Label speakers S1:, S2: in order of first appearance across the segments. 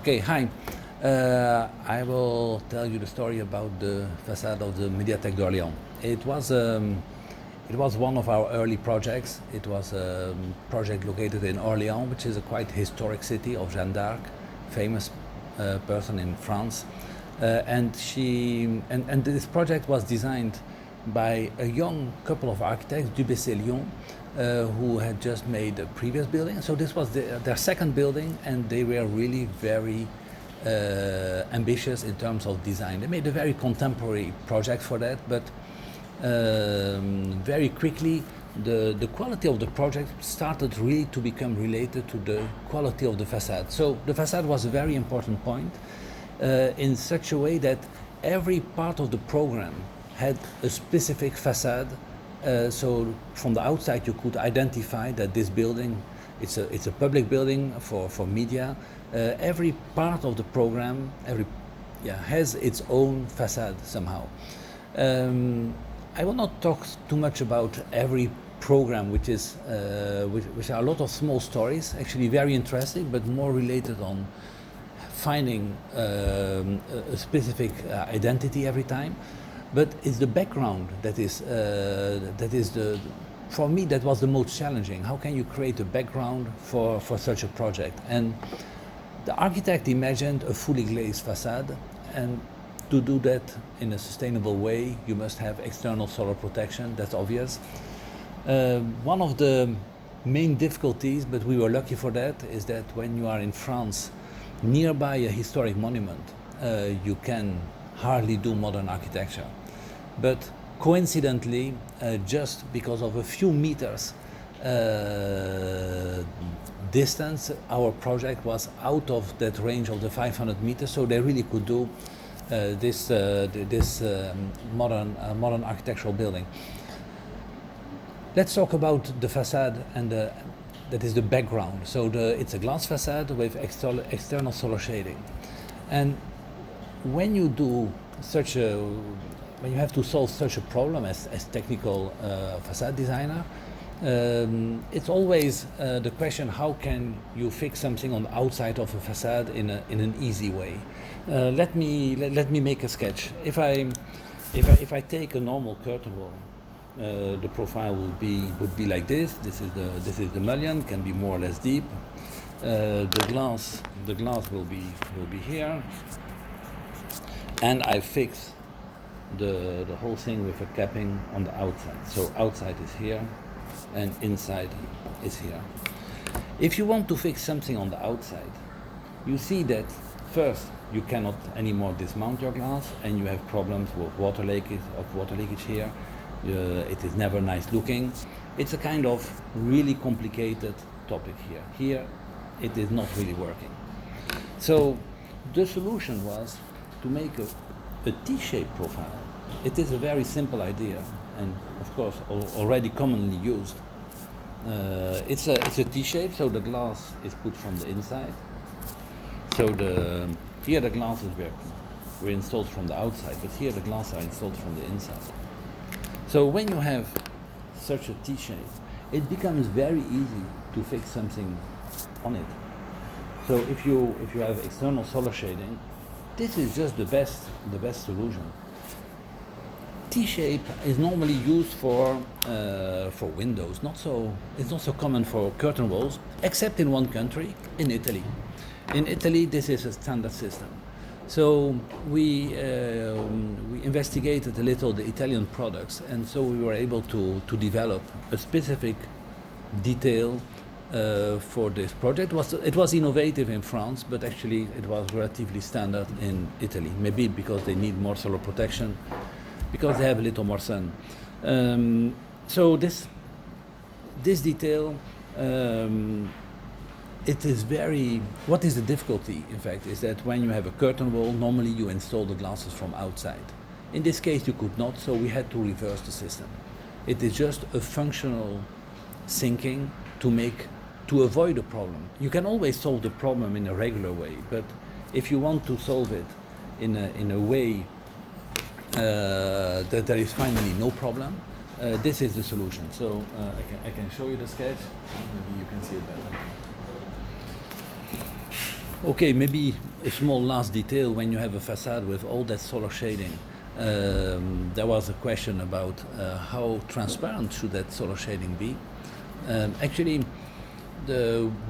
S1: Okay, hi. I will tell you the story about the facade of the Mediatheque d'Orléans. It was one of our early projects. It was a project located in Orléans, which is a quite historic city of Jeanne d'Arc, famous person in France. And this project was designed by a young couple of architects, VS-A.eu, who had just made a previous building. So this was their second building, and they were really very ambitious in terms of design. They made a very contemporary project for that, but very quickly the quality of the project started really to become related to the quality of the facade. So the facade was a very important point in such a way that every part of the program had a specific facade. So from the outside you could identify that this building, it's a public building for media. Every part of the program has its own facade somehow. I will not talk too much about every program, which are a lot of small stories, actually very interesting, but more related on finding a specific identity every time. But it's the background that is for me, that was the most challenging. How can you create a background for such a project? And the architect imagined a fully glazed facade, and to do that in a sustainable way, you must have external solar protection, that's obvious. One of the main difficulties, but we were lucky for that, is that when you are in France, nearby a historic monument, you can hardly do modern architecture. But coincidentally, just because of a few meters distance, our project was out of that range of the 500 meters, so they really could do this modern architectural building. Let's talk about the facade, and that is the background. So it's a glass facade with external solar shading. And when you do when you have to solve such a problem as technical facade designer, it's always the question: how can you fix something on the outside of a facade in an easy way? Let me make a sketch. If I take a normal curtain wall, the profile would be like this. This is the mullion, can be more or less deep. The glass will be here, and I fix the whole thing with a capping on the outside. So outside is here, and inside is here. If you want to fix something on the outside, you see that first you cannot anymore dismount your glass, and you have problems with water leakage here. It is never nice looking. It's a kind of really complicated topic here. Here it is not really working. So the solution was to make a T-shaped profile. It is a very simple idea, and of course already commonly used. It's a T-shape, so the glass is put from the inside. So here the glasses were installed from the outside, but here the glasses are installed from the inside. So when you have such a T-shape, it becomes very easy to fix something on it. So if you have external solar shading, this is just the best solution. T-shape is normally used for windows. It's not so common for curtain walls, except in one country, in Italy. In Italy, this is a standard system. So we investigated a little the Italian products, and so we were able to develop a specific detail for this project. It was innovative in France, but actually it was relatively standard in Italy. Maybe because they need more solar protection, because they have a little more sun. So this detail, it is very. What is the difficulty, in fact, is that when you have a curtain wall, normally you install the glasses from outside. In this case, you could not, so we had to reverse the system. It is just a functional thinking to avoid a problem. You can always solve the problem in a regular way, but if you want to solve it in a way that there is finally no problem, this is the solution. So I can show you the sketch. Maybe you can see it better. Okay, maybe a small last detail. When you have a facade with all that solar shading, there was a question about how transparent should that solar shading be. Actually,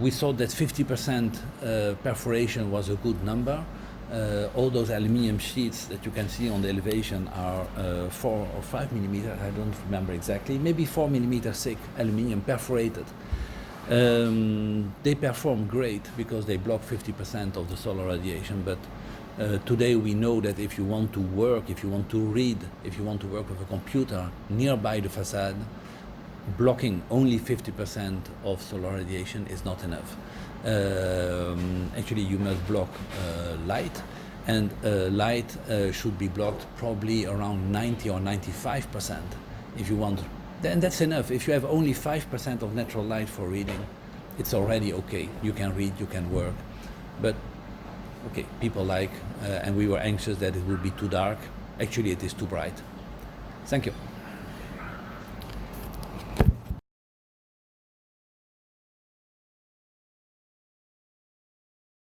S1: we thought that 50% perforation was a good number. All those aluminium sheets that you can see on the elevation are 4 or 5 millimeters, I don't remember exactly, maybe 4 millimeters thick aluminium perforated. They perform great because they block 50% of the solar radiation, but today we know that if you want to work, if you want to read, if you want to work with a computer nearby the facade, blocking only 50% of solar radiation is not enough. Actually, you must block light, and light should be blocked probably around 90 or 95%. If you want, then that's enough. If you have only 5% of natural light for reading, it's already okay. You can read, you can work. But okay, people like, and we were anxious that it would be too dark. Actually, it is too bright. Thank you.